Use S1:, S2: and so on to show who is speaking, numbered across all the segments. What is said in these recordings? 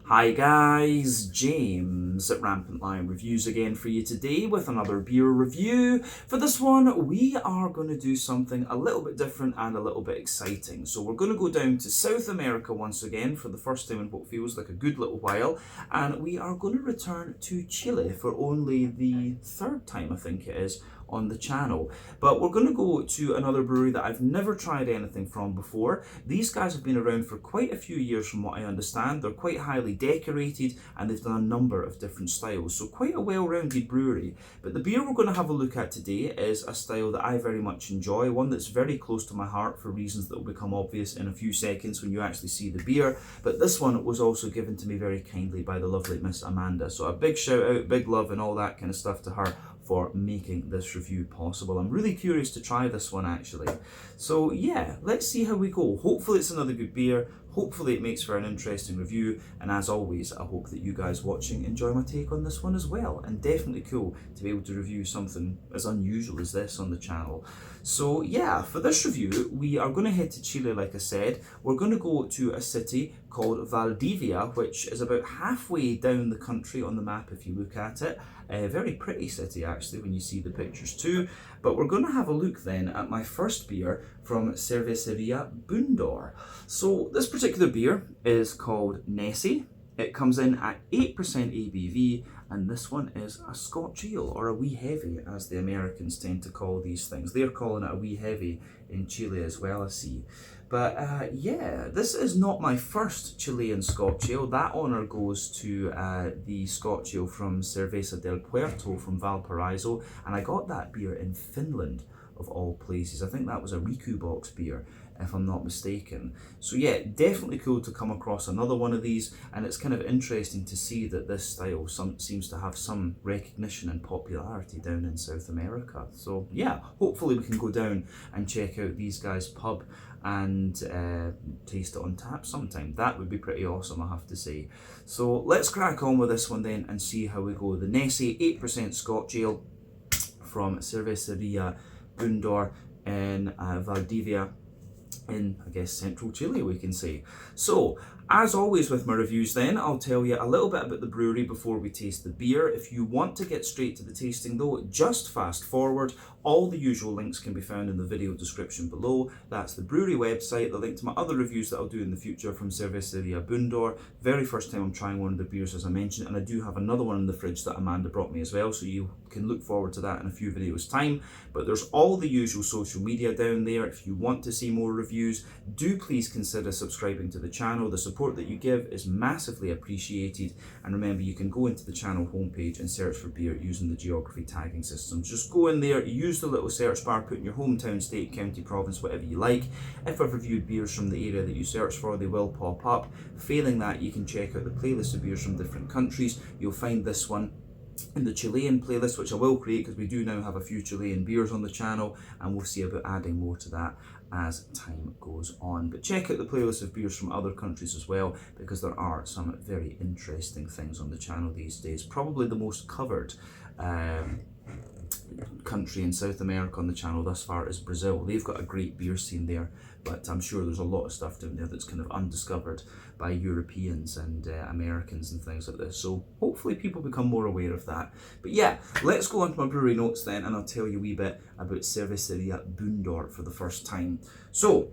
S1: Hi guys, James at Rampant Lion Reviews again for you today with another beer review. For this one, we are going to do something a little bit different and a little bit exciting. So we're going to go down to South America once again for the first time in what feels like a good little while. And we are going to return to Chile for only the third time, I think it is, on the channel. But we're going to go to another brewery that I've never tried anything from before. These guys have been around for quite a few years from what I understand. They're quite highly decorated and they've done a number of different styles, so quite a well-rounded brewery. But the beer we're going to have a look at today is a style that I very much enjoy, one that's very close to my heart for reasons that will become obvious in a few seconds when you actually see the beer. But this one was also given to me very kindly by the lovely Miss Amanda, so a big shout out, big love and all that kind of stuff to her for making this review possible. I'm really curious to try this one actually. So yeah, let's see how we go. Hopefully it's another good beer. Hopefully it makes for an interesting review, and as always, I hope that you guys watching enjoy my take on this one as well, and definitely cool to be able to review something as unusual as this on the channel. So yeah, for this review, we are going to head to Chile, like I said. We're going to go to a city called Valdivia, which is about halfway down the country on the map if you look at it. A very pretty city actually when you see the pictures too. But we're going to have a look then at my first beer from Cerveceria Bundor. So this particular beer is called Nessie. It comes in at 8% ABV, and this one is a Scotch ale, or a wee heavy as the Americans tend to call these things. They're calling it a wee heavy in Chile as well, I see. But yeah, this is not my first Chilean Scotch ale. That honour goes to the Scotch ale from Cerveza del Puerto from Valparaiso, and I got that beer in Finland of all places. I think that was a Riku box beer, if I'm not mistaken. So yeah, definitely cool to come across another one of these, and it's kind of interesting to see that this style seems to have some recognition and popularity down in South America. So yeah, hopefully we can go down and check out these guys' pub and taste it on tap sometime. That would be pretty awesome, I have to say. So let's crack on with this one then and see how we go. The Nessie 8% Scotch ale from Cerveceria Bundor in Valdivia in, I guess, central Chile, we can say. So, as always with my reviews then, I'll tell you a little bit about the brewery before we taste the beer. If you want to get straight to the tasting though, just fast forward. All the usual links can be found in the video description below. That's the brewery website, the link to my other reviews that I'll do in the future from Cerveceria Bundor. Very first time I'm trying one of the beers, as I mentioned, and I do have another one in the fridge that Amanda brought me as well, so you can look forward to that in a few videos time. But there's all the usual social media down there. If you want to see more reviews, do please consider subscribing to the channel. The support that you give is massively appreciated, and remember, you can go into the channel homepage and search for beer using the geography tagging system. Just go in there, use the little search bar, put in your hometown, state, county, province, whatever you like. If I've reviewed beers from the area that you search for, they will pop up. Failing that, you can check out the playlist of beers from different countries. You'll find this one in the Chilean playlist, which I will create because we do now have a few Chilean beers on the channel, and we'll see about adding more to that as time goes on. But check out the playlist of beers from other countries as well, because there are some very interesting things on the channel these days. Probably the most covered country in South America on the channel thus far is Brazil. They've got a great beer scene there, but I'm sure there's a lot of stuff down there that's kind of undiscovered by Europeans and Americans and things like this. So hopefully people become more aware of that. But yeah, let's go on to my brewery notes then, and I'll tell you a wee bit about Cerveceria Bundor for the first time. So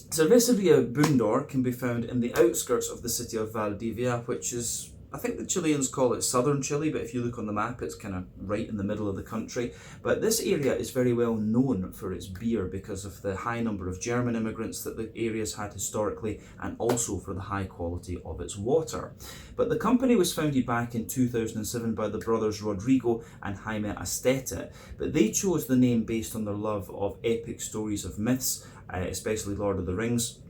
S1: Cerveceria Bundor can be found in the outskirts of the city of Valdivia, which is, I think the Chileans call it southern Chile, but if you look on the map, it's kind of right in the middle of the country. But this area is very well known for its beer because of the high number of German immigrants that the area's had historically, and also for the high quality of its water. But the company was founded back in 2007 by the brothers Rodrigo and Jaime Astete, but they chose the name based on their love of epic stories of myths, especially Lord of the Rings.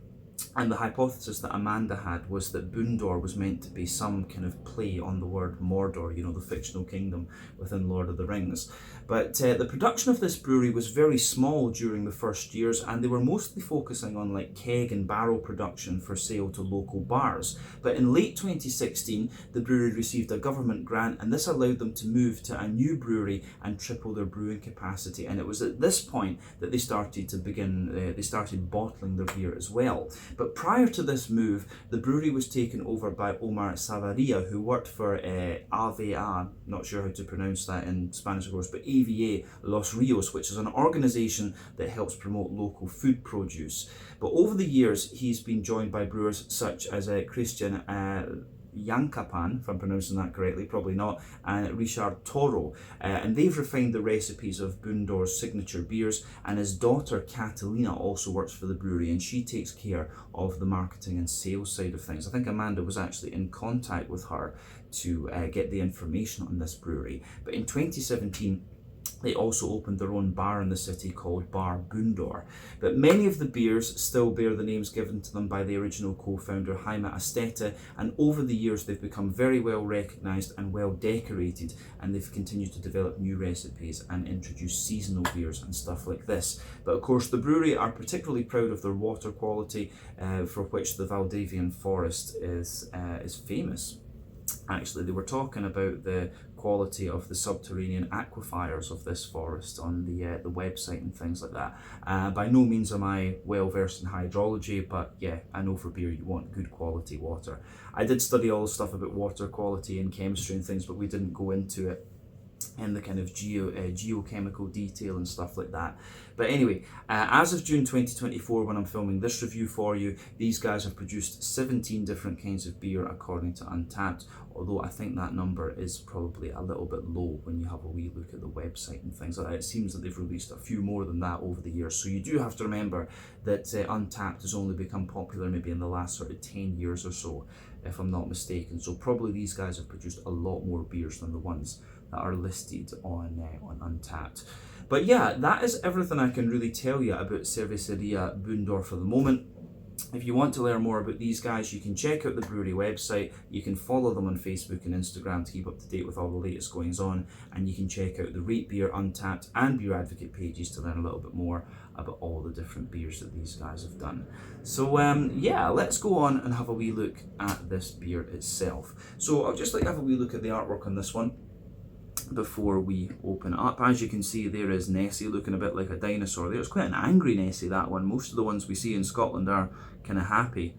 S1: And the hypothesis that Amanda had was that Bundor was meant to be some kind of play on the word Mordor, you know, the fictional kingdom within Lord of the Rings. But the production of this brewery was very small during the first years, and they were mostly focusing on like keg and barrel production for sale to local bars. But in late 2016, the brewery received a government grant, and this allowed them to move to a new brewery and triple their brewing capacity. And it was at this point that they started bottling their beer as well. But But prior to this move, the brewery was taken over by Omar Savaria, who worked for AVA, not sure how to pronounce that in Spanish of course, but AVA Los Ríos, which is an organisation that helps promote local food produce. But over the years, he's been joined by brewers such as Christian Yankapan, if I'm pronouncing that correctly, probably not, and Richard Toro, and they've refined the recipes of Bundor's signature beers, and his daughter Catalina also works for the brewery, and she takes care of the marketing and sales side of things. I think Amanda was actually in contact with her to get the information on this brewery. But in 2017, they also opened their own bar in the city called Bar Bundor. But many of the beers still bear the names given to them by the original co-founder Jaime Astete, and over the years they've become very well recognised and well decorated, and they've continued to develop new recipes and introduce seasonal beers and stuff like this. But of course the brewery are particularly proud of their water quality, for which the Valdivian forest is famous. Actually, they were talking about the quality of the subterranean aquifers of this forest on the website and things like that. By no means am I well versed in hydrology, but yeah, I know for beer you want good quality water. I did study all the stuff about water quality and chemistry and things, but we didn't go into it in the kind of geochemical detail and stuff like that. But anyway, as of June 2024, when I'm filming this review for you, these guys have produced 17 different kinds of beer according to Untappd, although I think that number is probably a little bit low when you have a wee look at the website and things like that. It seems that they've released a few more than that over the years, so you do have to remember that Untappd has only become popular maybe in the last sort of 10 years or so, if I'm not mistaken, so probably these guys have produced a lot more beers than the ones that are listed on Untappd. But yeah, that is everything I can really tell you about Cerveceria Bundor for the moment. If you want to learn more about these guys, you can check out the brewery website, you can follow them on Facebook and Instagram to keep up to date with all the latest goings on, and you can check out the Rate Beer, Untappd and Beer Advocate pages to learn a little bit more about all the different beers that these guys have done. So yeah, let's go on and have a wee look at this beer itself. So I'll just have a wee look at the artwork on this one before we open it up. As you can see, there is Nessie looking a bit like a dinosaur there. It's quite an angry Nessie, that one. Most of the ones we see in Scotland are kind of happy,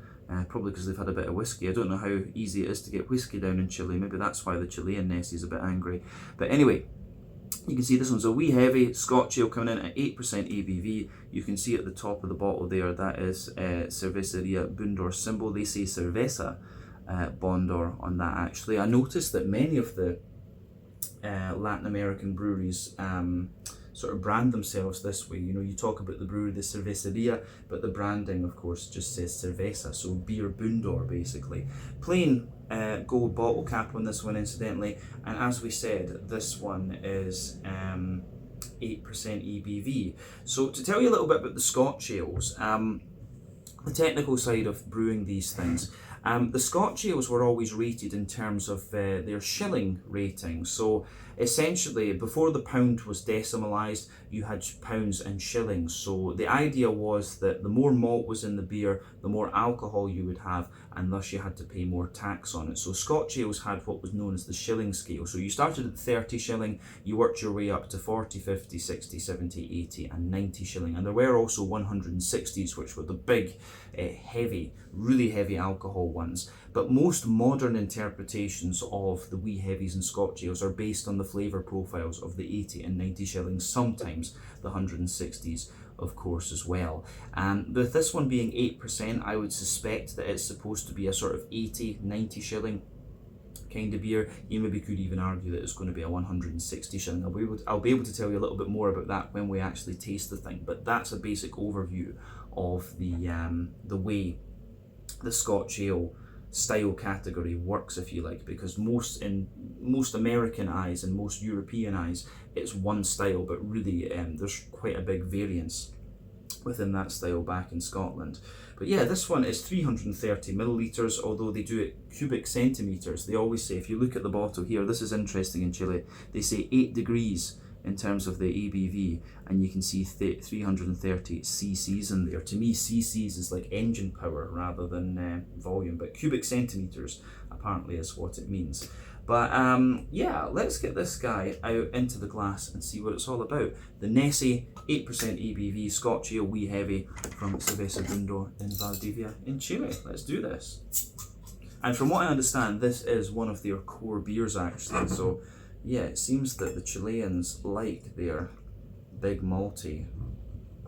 S1: probably because they've had a bit of whiskey. I don't know how easy it is to get whiskey down in Chile. Maybe that's why the Chilean Nessie is a bit angry. But anyway, you can see this one's a wee heavy Scotch ale coming in at 8% ABV. You can see at the top of the bottle there, that is Cerveceria Bundor symbol. They say Cerveza Bundor on that actually. I noticed that many of the Latin American breweries sort of brand themselves this way. You know, you talk about the brewery, the Cerveceria, but the branding of course just says Cerveza, so beer Bundor basically. Plain gold bottle cap on this one incidentally, and as we said, this one is 8% ABV. So to tell you a little bit about the Scotch ales, the technical side of brewing these things, the Scotch ales were always rated in terms of their shilling rating. So essentially, before the pound was decimalised, you had pounds and shillings. So the idea was that the more malt was in the beer, the more alcohol you would have, and thus you had to pay more tax on it. So Scotch ales had what was known as the shilling scale. So you started at 30 shilling, you worked your way up to 40, 50, 60, 70, 80 and 90 shilling. And there were also 160s, which were the big, heavy, really heavy alcohol ones. But most modern interpretations of the wee heavies and Scotch ales are based on the flavour profiles of the 80 and 90 shillings, sometimes the 160s of course as well. With this one being 8%, I would suspect that it's supposed to be a sort of 80, 90 shilling kind of beer. You maybe could even argue that it's going to be a 160 shilling. I'll be able to tell you a little bit more about that when we actually taste the thing, but that's a basic overview of the way the Scotch ale style category works, if you like, because in most American eyes and most European eyes it's one style, but really there's quite a big variance within that style back in Scotland. But yeah, this one is 330 millilitres, although they do it cubic centimetres. They always say, if you look at the bottle here, this is interesting in Chile, they say 8 degrees in terms of the ABV, and you can see 330 cc's in there. To me, cc's is like engine power rather than volume, but cubic centimetres apparently is what it means. But yeah, let's get this guy out into the glass and see what it's all about. The Nessie 8% ABV Scotch Ale Wee Heavy from Cervecería Bundor in Valdivia in Chile. Let's do this. And from what I understand, this is one of their core beers actually. So yeah, it seems that the Chileans like their big malty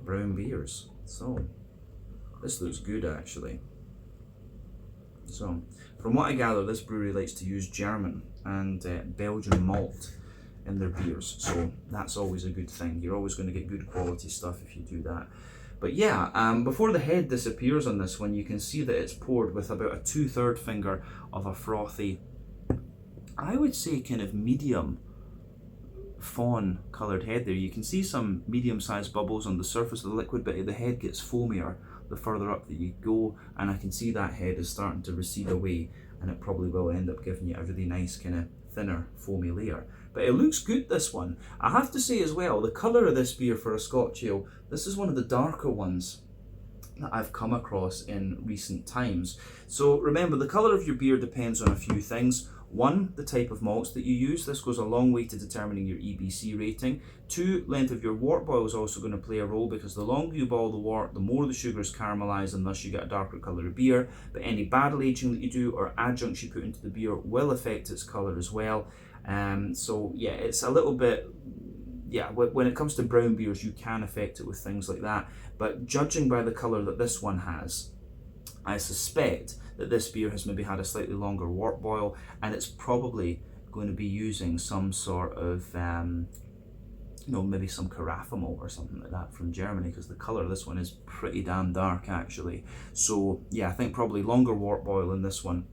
S1: brown beers. So this looks good actually. So from what I gather, this brewery likes to use German and Belgian malt in their beers. So that's always a good thing. You're always going to get good quality stuff if you do that. But yeah, before the head disappears on this one, you can see that it's poured with about a 2/3 finger of a frothy, I would say kind of medium fawn coloured head there. You can see some medium-sized bubbles on the surface of the liquid, but the head gets foamier the further up that you go, and I can see that head is starting to recede away, and it probably will end up giving you a really nice kind of thinner foamy layer. But it looks good, this one. I have to say as well, the colour of this beer for a Scotch ale, this is one of the darker ones that I've come across in recent times. So remember, the colour of your beer depends on a few things. One, the type of malts that you use. This goes a long way to determining your EBC rating. Two, length of your wort boil is also going to play a role, because the longer you boil the wort, the more the sugars caramelize, and thus you get a darker colour of beer. But any barrel aging that you do or adjuncts you put into the beer will affect its colour as well. So yeah, it's a little bit, yeah, when it comes to brown beers, you can affect it with things like that. But judging by the colour that this one has, I suspect that this beer has maybe had a slightly longer wort boil, and it's probably going to be using some sort of, you know, maybe some Carafa or something like that from Germany, because the colour of this one is pretty damn dark actually. So yeah, I think probably longer wort boil in this one,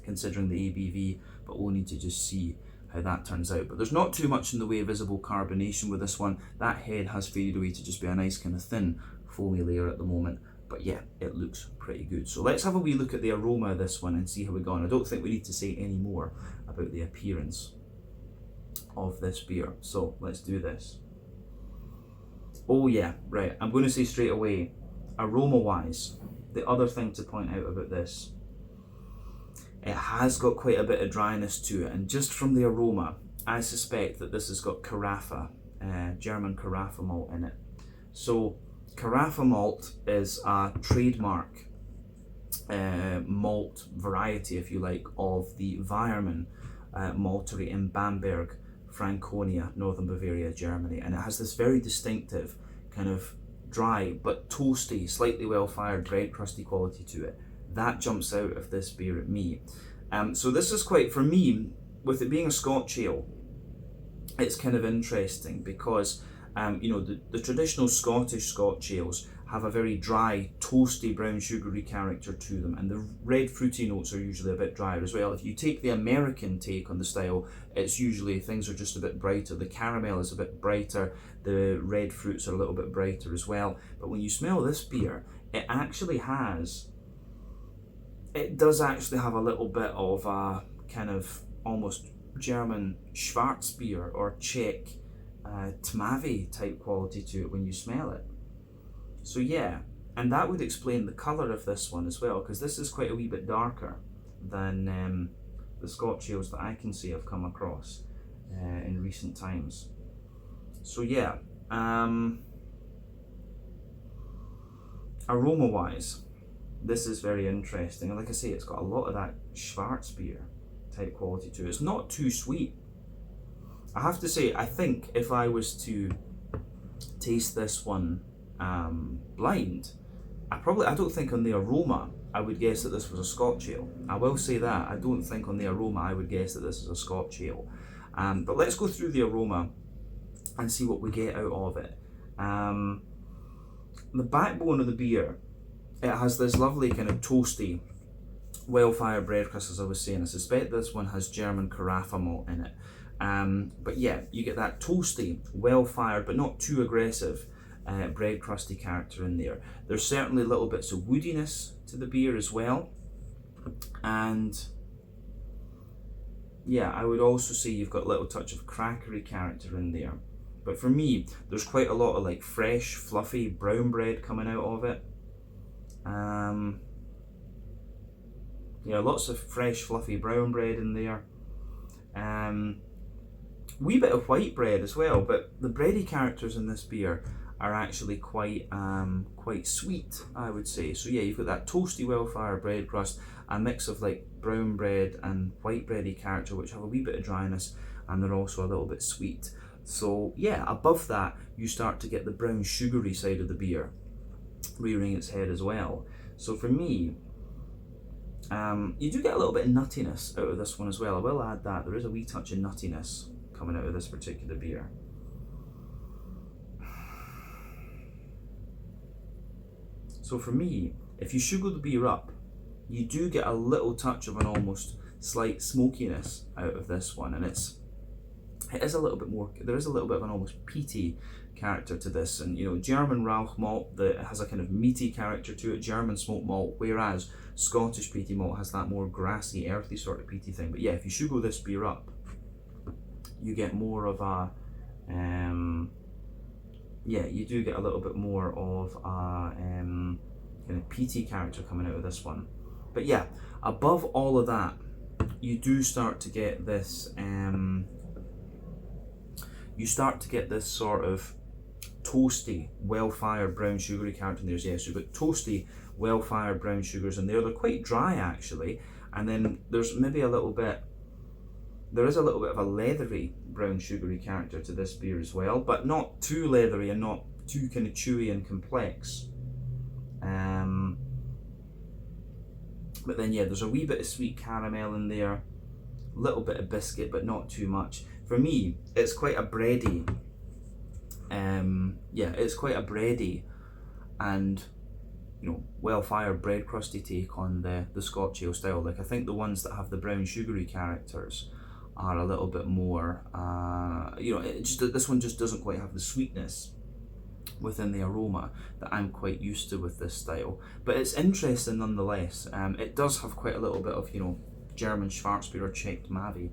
S1: considering the ABV, but we'll need to just see how that turns out. But there's not too much in the way of visible carbonation with this one. That head has faded away to just be a nice kind of thin foamy layer at the moment. But yeah, it looks pretty good. So let's have a wee look at the aroma of this one and see how we go on. I don't think we need to say any more about the appearance of this beer. So let's do this. Oh yeah, right. I'm going to say straight away, aroma-wise, the other thing to point out about this, it has got quite a bit of dryness to it, and just from the aroma, I suspect that this has got Carafa, German Carafa malt in it. So Carafa malt is a trademark malt variety, if you like, of the Weyermann maltery in Bamberg, Franconia, northern Bavaria, Germany, and it has this very distinctive kind of dry but toasty, slightly well-fired bread crusty quality to it. That jumps out of this beer at me. So this is quite, for me, with it being a Scotch ale, it's kind of interesting because you know, the traditional Scottish Scotch ales have a very dry, toasty, brown sugary character to them, and the red fruity notes are usually a bit drier as well. If you take the American take on the style, it's usually things are just a bit brighter. The caramel is a bit brighter, the red fruits are a little bit brighter as well. But when you smell this beer, it actually has, it does actually have a little bit of a kind of almost German Schwarzbier or Czech Tmavé type quality to it when you smell it. So yeah, and that would explain the colour of this one as well, because this is quite a wee bit darker than the Scotch ales that I can say I've come across in recent times. So yeah, aroma wise, this is very interesting, and like I say, it's got a lot of that Schwarzbier type quality to it. It's not too sweet. I have to say, I think if I was to taste this one blind, I don't think on the aroma I would guess that this was a Scotch ale. I will say that, I don't think on the aroma I would guess that this is a Scotch ale. But let's go through the aroma and see what we get out of it. The backbone of the beer, it has this lovely kind of toasty, well-fired bread crust, as I was saying. I suspect this one has German Carafa malt in it. But yeah, you get that toasty, well-fired, but not too aggressive bread crusty character in there. There's certainly little bits of woodiness to the beer as well. And yeah, I would also say you've got a little touch of crackery character in there. But for me, there's quite a lot of like fresh, fluffy brown bread coming out of it. Yeah, lots of fresh, fluffy brown bread in there. Wee bit of white bread as well, but the bready characters in this beer are actually quite sweet, I would say. So yeah, you've got that toasty, well-fired bread crust, a mix of like brown bread and white bready character, which have a wee bit of dryness, and they're also a little bit sweet. So yeah, above that, you start to get the brown sugary side of the beer rearing its head as well. So for me, you do get a little bit of nuttiness out of this one as well. I will add that there is a wee touch of nuttiness coming out of this particular beer. So for me, if you sugar the beer up, you do get a little touch of an almost slight smokiness out of this one, and it is a little bit more, there is a little bit of an almost peaty character to this, and you know, German Rauch malt that has a kind of meaty character to it, German smoked malt, whereas Scottish peaty malt has that more grassy, earthy sort of peaty thing. But yeah, if you sugar this beer up, you get more of a, yeah, you do get a little bit more of a kind of peaty character coming out of this one. But yeah, above all of that, you do start to get this, sort of toasty, well-fired brown sugary character in there. Yeah, so you've got toasty, well-fired brown sugars in there. They're quite dry actually, and then there's maybe a little bit, there is a little bit of a leathery brown sugary character to this beer as well, but not too leathery and not too kind of chewy and complex. But then yeah, there's a wee bit of sweet caramel in there, a little bit of biscuit, but not too much. For me, it's quite a bready, yeah, it's quite a bready and, you know, well-fired bread crusty take on the Scotch ale style. Like, I think the ones that have the brown sugary characters are a little bit more, you know, this one just doesn't quite have the sweetness within the aroma that I'm quite used to with this style. But it's interesting nonetheless. It does have quite a little bit of, you know, German Schwarzbier or Czech Mavi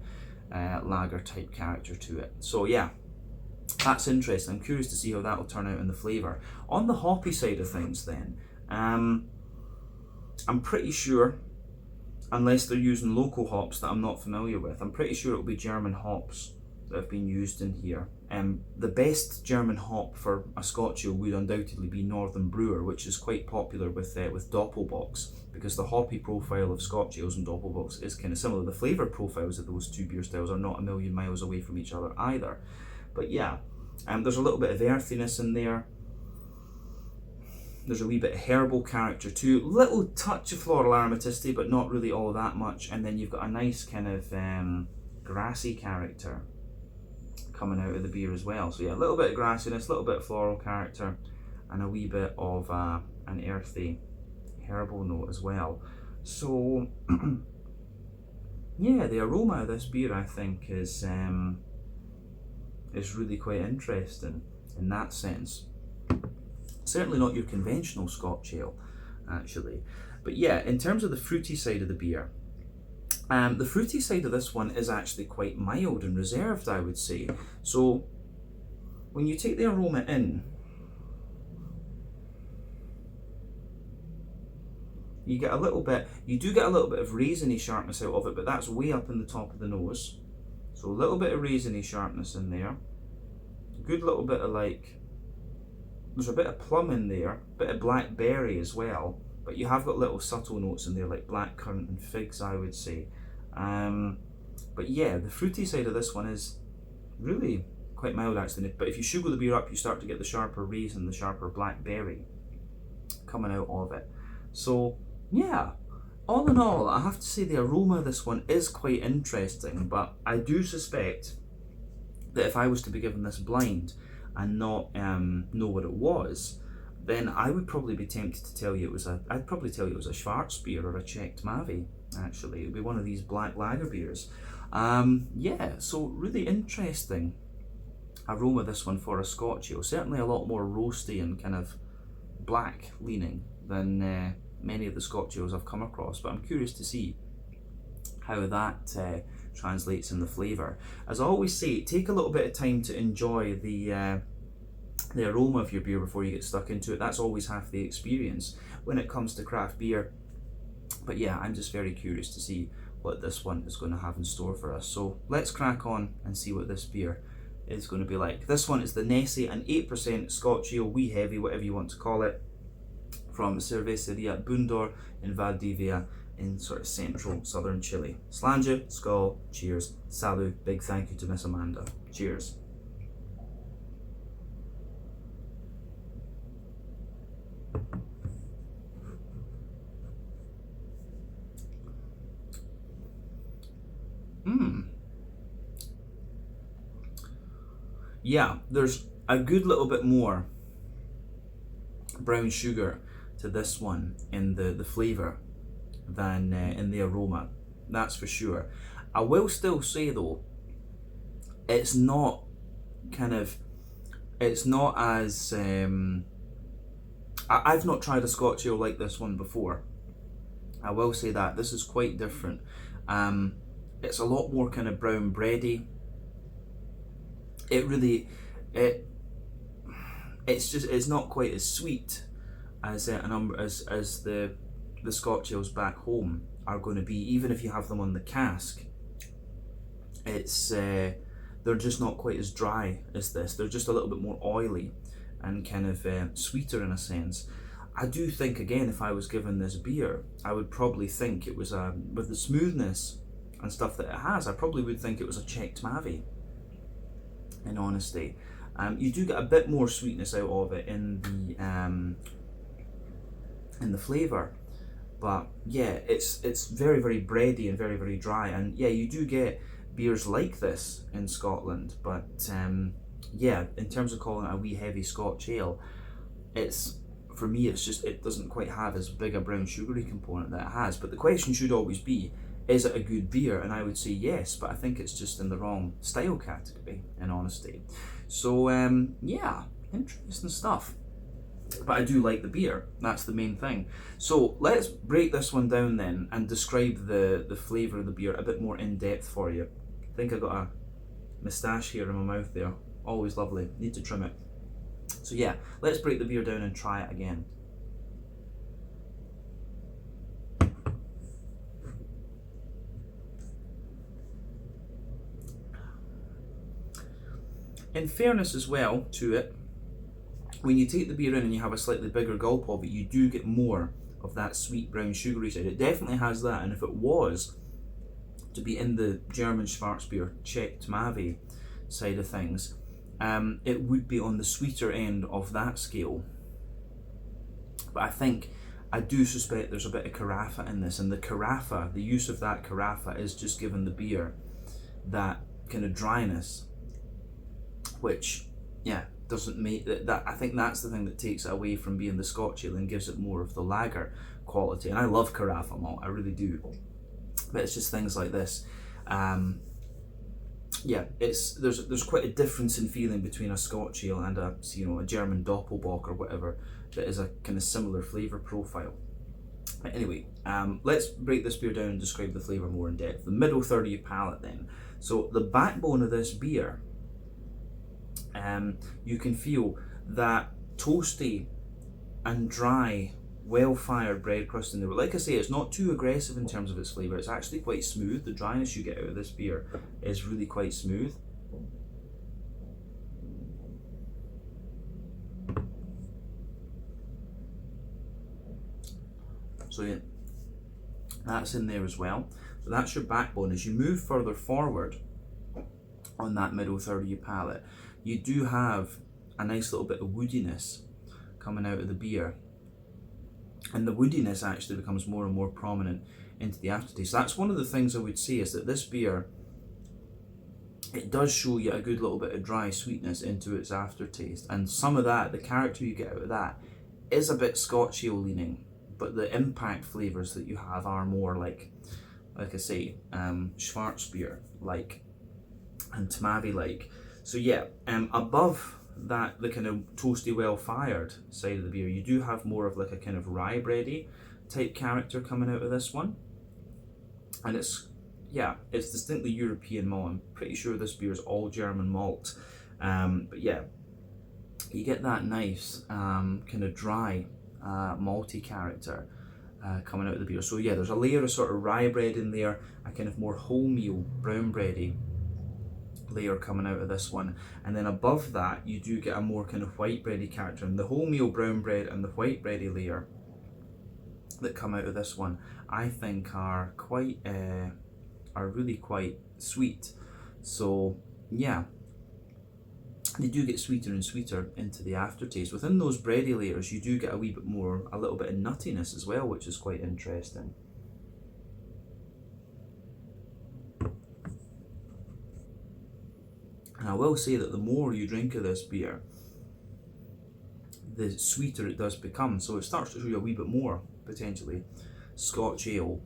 S1: lager type character to it. So yeah, that's interesting. I'm curious to see how that will turn out in the flavour. On the hoppy side of things then, I'm pretty sure, unless they're using local hops that I'm not familiar with, I'm pretty sure it'll be German hops that have been used in here. The best German hop for a Scotch ale would undoubtedly be Northern Brewer, which is quite popular with Doppelbox, because the hoppy profile of Scotch ales and Doppelbox is kind of similar. The flavour profiles of those two beer styles are not a million miles away from each other either. But yeah, there's a little bit of earthiness in there. There's a wee bit of herbal character too, little touch of floral aromaticity, but not really all that much. And then you've got a nice kind of grassy character coming out of the beer as well. So yeah, a little bit of grassiness, a little bit of floral character, and a wee bit of an earthy herbal note as well. So yeah, the aroma of this beer, I think, is really quite interesting in that sense. Certainly not your conventional Scotch ale, actually. But yeah, in terms of the fruity side of the beer, the fruity side of this one is actually quite mild and reserved, I would say. So when you take the aroma in, you do get a little bit of raisiny sharpness out of it, but that's way up in the top of the nose. So a little bit of raisiny sharpness in there. A good little bit of there's a bit of plum in there, a bit of blackberry as well, but you have got little subtle notes in there like blackcurrant and figs, I would say. But yeah, the fruity side of this one is really quite mild actually, but if you sugar the beer up, you start to get the sharper raisin, the sharper blackberry coming out of it. So yeah, all in all, I have to say the aroma of this one is quite interesting, but I do suspect that if I was to be given this blind and not know what it was, then I would probably be tempted to tell you I'd probably tell you it was a Schwarzbier or a Czech Mavi, actually. It would be one of these black lager beers. Yeah, so really interesting aroma this one for a Scotch ale. Certainly a lot more roasty and kind of black leaning than many of the Scotch ales I've come across, but I'm curious to see how that translates in the flavour. As I always say, take a little bit of time to enjoy the aroma of your beer before you get stuck into it. That's always half the experience when it comes to craft beer. But yeah, I'm just very curious to see what this one is going to have in store for us. So let's crack on and see what this beer is going to be like. This one is the Nessie, an 8% Scotch ale, wee heavy, whatever you want to call it, from Cerveceria Bundor in Valdivia in sort of central southern Chile. Slàinte, skål, cheers, salut, big thank you to Miss Amanda. Cheers. Yeah, there's a good little bit more brown sugar to this one in the flavour than in the aroma, that's for sure. I will still say though, it's not as I've not tried a Scotch ale like this one before. I will say that this is quite different. It's a lot more kind of brown bready. It's not quite as sweet as the Scotch ales back home are going to be. Even if you have them on the cask, it's they're just not quite as dry as this. They're just a little bit more oily and kind of sweeter in a sense. I do think, again, if I was given this beer, I would probably think it was with the smoothness and stuff that it has, I probably would think it was a checked Mavi, in honesty. You do get a bit more sweetness out of it in the flavour, but yeah, it's very, very bready and very, very dry. And yeah, you do get beers like this in Scotland, but yeah, in terms of calling it a wee heavy Scotch ale, for me it's just, it doesn't quite have as big a brown sugary component that it has. But the question should always be, is it a good beer? And I would say yes, but I think it's just in the wrong style category, in honesty. So yeah, interesting stuff. But I do like the beer, that's the main thing. So let's break this one down then and describe the flavour of the beer a bit more in depth for you. I think I got a moustache here in my mouth there, always lovely, need to trim it. So yeah, let's break the beer down and try it again. In fairness as well to it, when you take the beer in and you have a slightly bigger gulp of it, you do get more of that sweet brown sugary side. It definitely has that, and if it was to be in the German Schwarzbier checked Mavi side of things, it would be on the sweeter end of that scale. But I do suspect there's a bit of carafa in this, and the use of that carafa is just giving the beer that kind of dryness, which, yeah, doesn't make that. I think that's the thing that takes it away from being the Scotch ale and gives it more of the lager quality. And I love carafa malt, I really do. But it's just things like this. Yeah, there's quite a difference in feeling between a Scotch ale and a German Doppelbock or whatever that is a kind of similar flavour profile. But anyway, let's break this beer down and describe the flavour more in depth. The middle third of your palate then. So the backbone of this beer, you can feel that toasty and dry, well-fired bread crust in there. But like I say, it's not too aggressive in terms of its flavour. It's actually quite smooth. The dryness you get out of this beer is really quite smooth. So yeah, that's in there as well. So that's your backbone. As you move further forward on that middle third of your palate, you do have a nice little bit of woodiness coming out of the beer. And the woodiness actually becomes more and more prominent into the aftertaste. That's one of the things I would say, is that this beer, it does show you a good little bit of dry sweetness into its aftertaste. And some of that, the character you get out of that, is a bit Scotch ale leaning, but the impact flavours that you have are more like I say, Schwarzbier like, and Tmavi like. So yeah, above that, the kind of toasty, well-fired side of the beer, you do have more of like a kind of rye bready type character coming out of this one. And it's distinctly European malt. I'm pretty sure this beer is all German malt. But yeah, you get that nice kind of dry malty character coming out of the beer. So yeah, there's a layer of sort of rye bread in there, a kind of more wholemeal brown bready layer coming out of this one, and then above that you do get a more kind of white bready character, and the wholemeal brown bread and the white bready layer that come out of this one I think are really quite sweet. So yeah, they do get sweeter and sweeter into the aftertaste. Within those bready layers you do get a wee bit more, a little bit of nuttiness as well, which is quite interesting. And I will say that the more you drink of this beer, the sweeter it does become. So it starts to show you a wee bit more, potentially, Scotch ale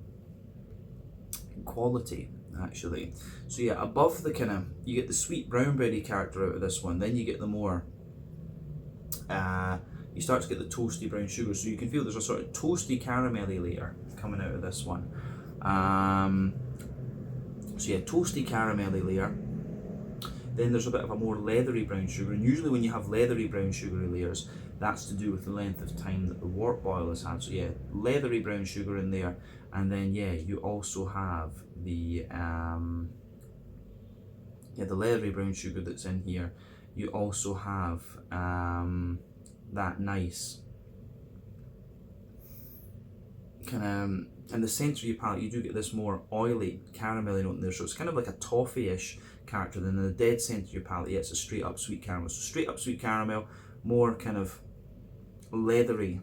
S1: quality, actually. So yeah, above the kind of, you get the sweet brown bready character out of this one, then you get the more, you start to get the toasty brown sugar. So you can feel there's a sort of toasty caramelly layer coming out of this one. So yeah, toasty caramelly layer. Then there's a bit of a more leathery brown sugar, and usually when you have leathery brown sugary layers, that's to do with the length of time that the wort boil has had. So yeah, leathery brown sugar in there, and then yeah, you also have the the leathery brown sugar that's in here. You also have that nice kind of, in the centre of your palate, you do get this more oily caramelly note in there. So it's kind of like a toffee-ish character. Then in the dead centre of your palate, yeah, it's a straight up sweet caramel. So straight up sweet caramel, more kind of leathery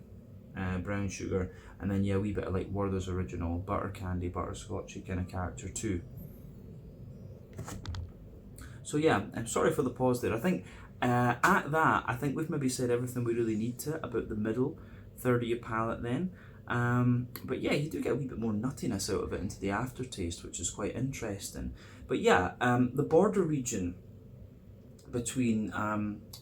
S1: brown sugar, and then yeah, a wee bit of like Werther's Original, butter candy, butterscotchy kind of character too. So yeah, I'm sorry for the pause there. I think at that, I think we've maybe said everything we really need to about the middle third of your palate then. But yeah, you do get a wee bit more nuttiness out of it into the aftertaste, which is quite interesting. But yeah, the border region between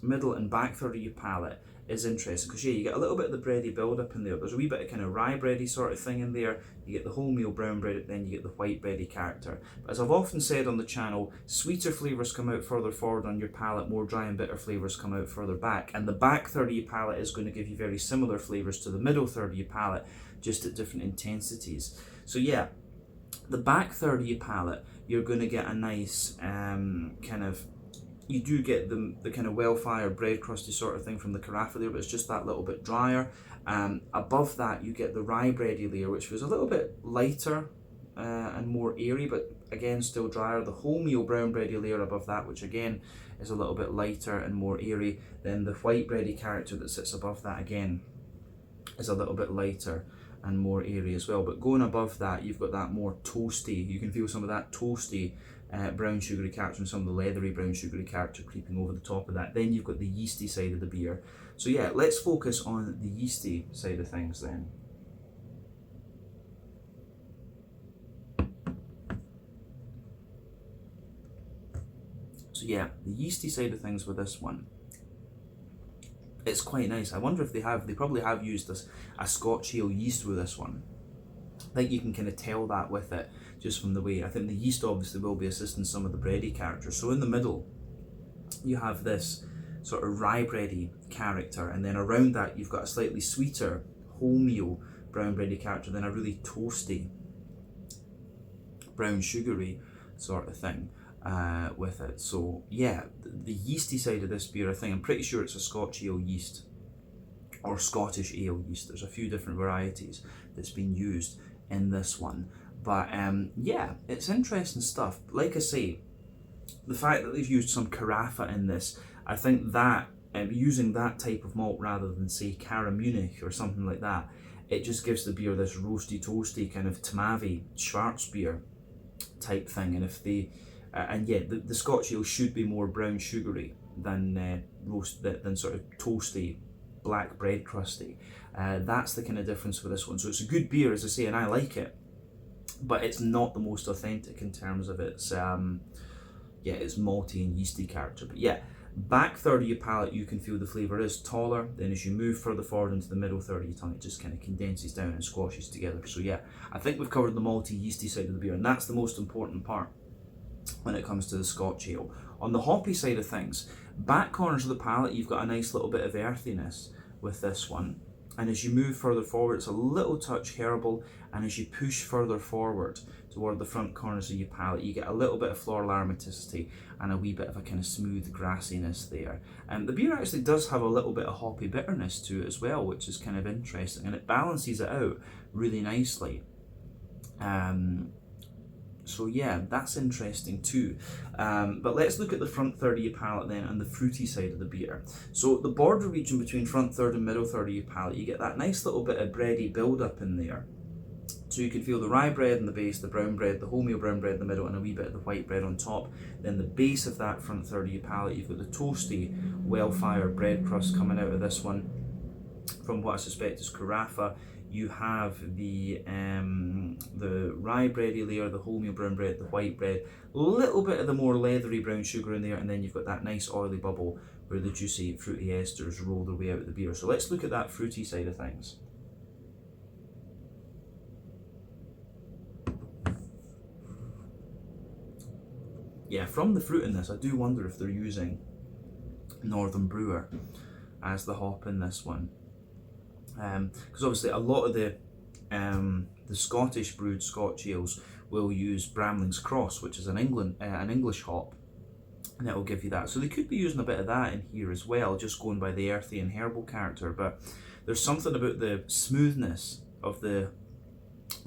S1: middle and back third of your palate is interesting, because yeah, you get a little bit of the bready build up in there. There's a wee bit of kind of rye bready sort of thing in there. You get the wholemeal brown bread, then you get the white bready character. But as I've often said on the channel, sweeter flavours come out further forward on your palate, more dry and bitter flavours come out further back. And the back third of your palate is going to give you very similar flavours to the middle third of your palate, just at different intensities. So yeah, the back third of your palate, you're going to get a nice kind of, you do get the kind of well-fired bread crusty sort of thing from the carafe layer, but it's just that little bit drier. Above that you get the rye bready layer, which was a little bit lighter and more airy, but again still drier. The wholemeal brown bready layer above that, which again is a little bit lighter and more airy. Then the white bready character that sits above that again is a little bit lighter and more airy as well. But going above that, you've got that more toasty, you can feel some of that toasty brown sugary character and some of the leathery brown sugary character creeping over the top of that. Then you've got the yeasty side of the beer. So yeah, let's focus on the yeasty side of things then. So yeah, the yeasty side of things with this one, it's quite nice. I wonder if they probably have used a Scotch ale yeast with this one. I think you can kind of tell that with it, just from the way, I think the yeast obviously will be assisting some of the bready character. So in the middle, you have this sort of rye bready character, and then around that you've got a slightly sweeter wholemeal brown bready character, then a really toasty brown sugary sort of thing with it. So yeah, the yeasty side of this beer, I think, I'm pretty sure it's a Scotch ale yeast or Scottish ale yeast. There's a few different varieties that's been used in this one, but yeah, it's interesting stuff. Like I say, the fact that they've used some carafa in this, I think that using that type of malt rather than say Cara Munich or something like that, it just gives the beer this roasty toasty kind of Tamavi Schwarzbier type thing. And if they and yeah, the Scotch ale should be more brown sugary than than sort of toasty black bread crusty. That's the kind of difference with this one. So it's a good beer, as I say, and I like it, but it's not the most authentic in terms of its its malty and yeasty character. But yeah, back third of your palate, you can feel the flavour is taller. Then as you move further forward into the middle third of your tongue, it just kind of condenses down and squashes together. So yeah, I think we've covered the malty yeasty side of the beer, and that's the most important part when it comes to the Scotch ale. On the hoppy side of things, back corners of the palate, you've got a nice little bit of earthiness with this one. And as you move further forward, it's a little touch herbal, and as you push further forward toward the front corners of your palate, you get a little bit of floral aromaticity and a wee bit of a kind of smooth grassiness there. And the beer actually does have a little bit of hoppy bitterness to it as well, which is kind of interesting, and it balances it out really nicely. So yeah, that's interesting too. But let's look at the front third of your palate then and the fruity side of the beer. So the border region between front third and middle third of your palate, you get that nice little bit of bready build up in there. So you can feel the rye bread in the base, the brown bread, the wholemeal brown bread in the middle, and a wee bit of the white bread on top. Then the base of that front third of your palate, you've got the toasty, well-fired bread crust coming out of this one from what I suspect is carafa. You have the rye bready layer, the wholemeal brown bread, the white bread, a little bit of the more leathery brown sugar in there, and then you've got that nice oily bubble where the juicy fruity esters roll their way out of the beer. So let's look at that fruity side of things. Yeah, from the fruit in this, I do wonder if they're using Northern Brewer as the hop in this one. Because obviously a lot of the Scottish brewed Scotch ales will use Bramling's Cross, which is an English hop, and that will give you that. So they could be using a bit of that in here as well, just going by the earthy and herbal character. But there's something about the smoothness of the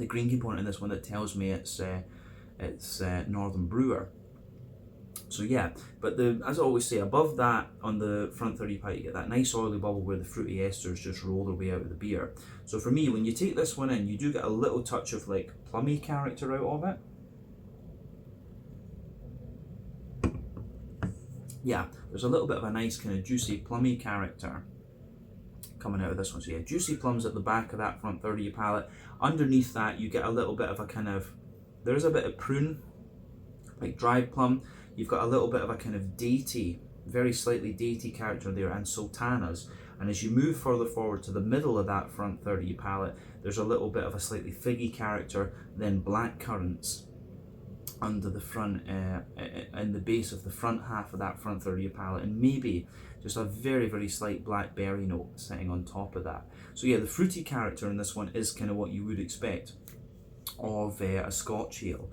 S1: green component in this one that tells me it's Northern Brewer. So yeah, but as I always say, above that on the front 30 palate, you get that nice oily bubble where the fruity esters just roll their way out of the beer. So for me, when you take this one in, you do get a little touch of like plummy character out of it. Yeah, there's a little bit of a nice kind of juicy plummy character coming out of this one. So yeah, juicy plums at the back of that front third of your palate. Underneath that, you get a little bit of a kind of, there's a bit of prune, like dried plum. You've got a little bit of a kind of datey, very slightly datey character there, and sultanas. And as you move further forward to the middle of that front third of your palate, there's a little bit of a slightly figgy character, then black currants under the front, in the base of the front half of that front third of your palate, and maybe just a very, very slight blackberry note sitting on top of that. So yeah, the fruity character in this one is kind of what you would expect of a Scotch ale.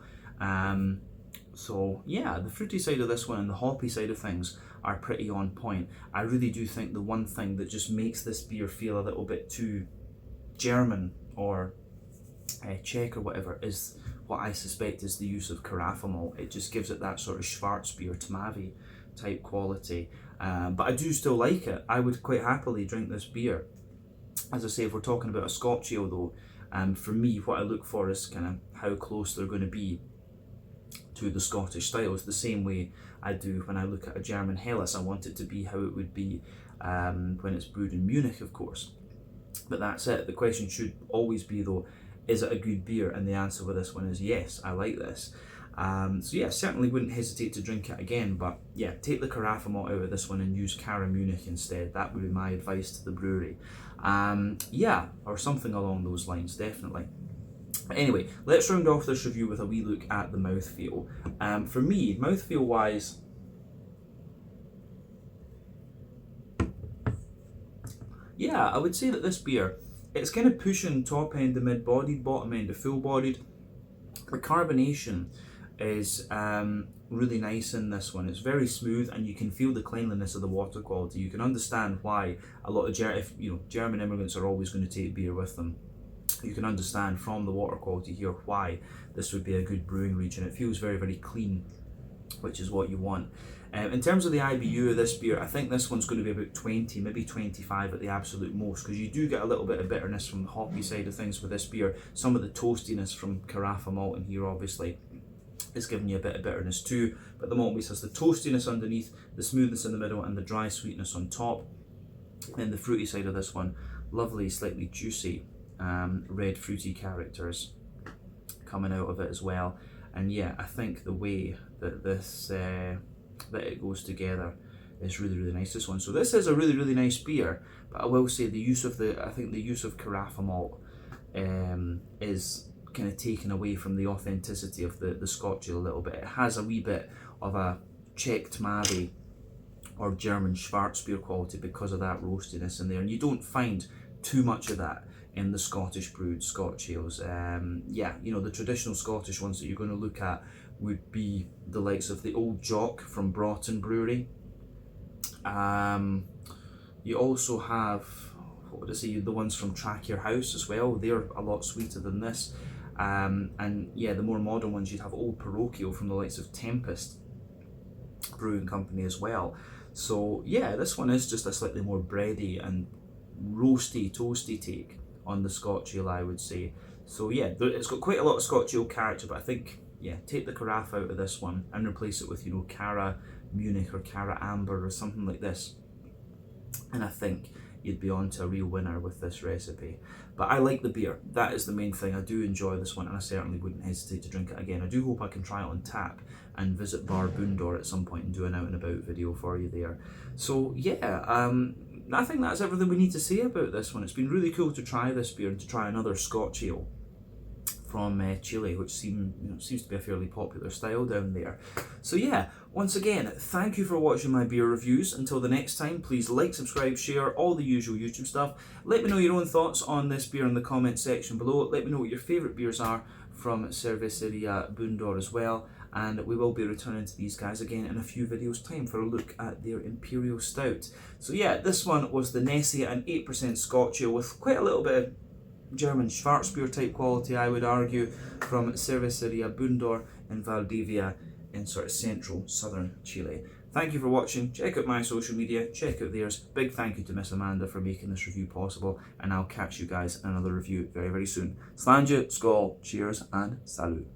S1: So yeah, the fruity side of this one and the hoppy side of things are pretty on point. I really do think the one thing that just makes this beer feel a little bit too German or Czech or whatever is what I suspect is the use of carafa malt. It just gives it that sort of Schwarzbier, Tmavi type quality. But I do still like it. I would quite happily drink this beer. As I say, if we're talking about a Scotch ale though, for me what I look for is kind of how close they're going to be to the Scottish style. It's the same way I do when I look at a German Helles. I want it to be how it would be when it's brewed in Munich, of course. But that's it. The question should always be though, is it a good beer? And the answer with this one is yes, I like this. So yeah, certainly wouldn't hesitate to drink it again, but yeah, take the carafa malt out of this one and use Cara Munich instead. That would be my advice to the brewery. Yeah, or something along those lines, definitely. Anyway, let's round off this review with a wee look at the mouthfeel. For me, mouthfeel wise, yeah, I would say that this beer, it's kind of pushing top end to mid-bodied, bottom end to full-bodied. The carbonation is really nice in this one. It's very smooth, and you can feel the cleanliness of the water quality. You can understand why a lot of German immigrants are always going to take beer with them. You can understand from the water quality here why this would be a good brewing region. It feels very, very clean, which is what you want. In terms of the IBU of this beer, I think this one's going to be about 20, maybe 25 at the absolute most, because you do get a little bit of bitterness from the hoppy side of things with this beer. Some of the toastiness from carafa malt in here obviously is giving you a bit of bitterness too, but the malt base has the toastiness underneath, the smoothness in the middle, and the dry sweetness on top. Then the fruity side of this one, lovely, slightly juicy red fruity characters coming out of it as well. And yeah, I think the way that this that it goes together is really, really nice, this one. So this is a really, really nice beer, but I will say the use of I think the use of carafa malt is kind of taken away from the authenticity of the Scotch ale a little bit. It has a wee bit of a Czech Tmavi or German Schwarzbier quality because of that roastiness in there, and you don't find too much of that in the Scottish brewed Scotch ales. Yeah, you know, the traditional Scottish ones that you're going to look at would be the likes of the Old Jock from Broughton Brewery. You also have, what would I say, the ones from Track Your House as well. They're a lot sweeter than this. And yeah, the more modern ones, you'd have Old Parochial from the likes of Tempest Brewing Company as well. So yeah, this one is just a slightly more bready and roasty, toasty take on the Scotch ale, I would say. So yeah, it's got quite a lot of Scotch ale character, but I think, yeah, take the carafe out of this one and replace it with, you know, Cara Munich or Cara Amber or something like this, and I think you'd be on to a real winner with this recipe. But I like the beer, that is the main thing. I do enjoy this one, and I certainly wouldn't hesitate to drink it again. I do hope I can try it on tap and visit Bar Bundor at some point and do an out and about video for you there. So yeah, I think that's everything we need to say about this one. It's been really cool to try this beer and to try another Scotch ale from Chile, which seems to be a fairly popular style down there. So yeah, once again, thank you for watching my beer reviews. Until the next time, please like, subscribe, share, all the usual YouTube stuff. Let me know your own thoughts on this beer in the comment section below. Let me know what your favourite beers are from Cerveceria Bundor as well. And we will be returning to these guys again in a few videos time for a look at their Imperial Stout. So yeah, this one was the Nessie, an 8% Scotch ale with quite a little bit of German Schwarzbier type quality, I would argue, from Cerveceria Bundor in Valdivia in sort of central southern Chile. Thank you for watching. Check out my social media, check out theirs. Big thank you to Miss Amanda for making this review possible, and I'll catch you guys in another review very, very soon. Slàinte, skål, cheers, and salut.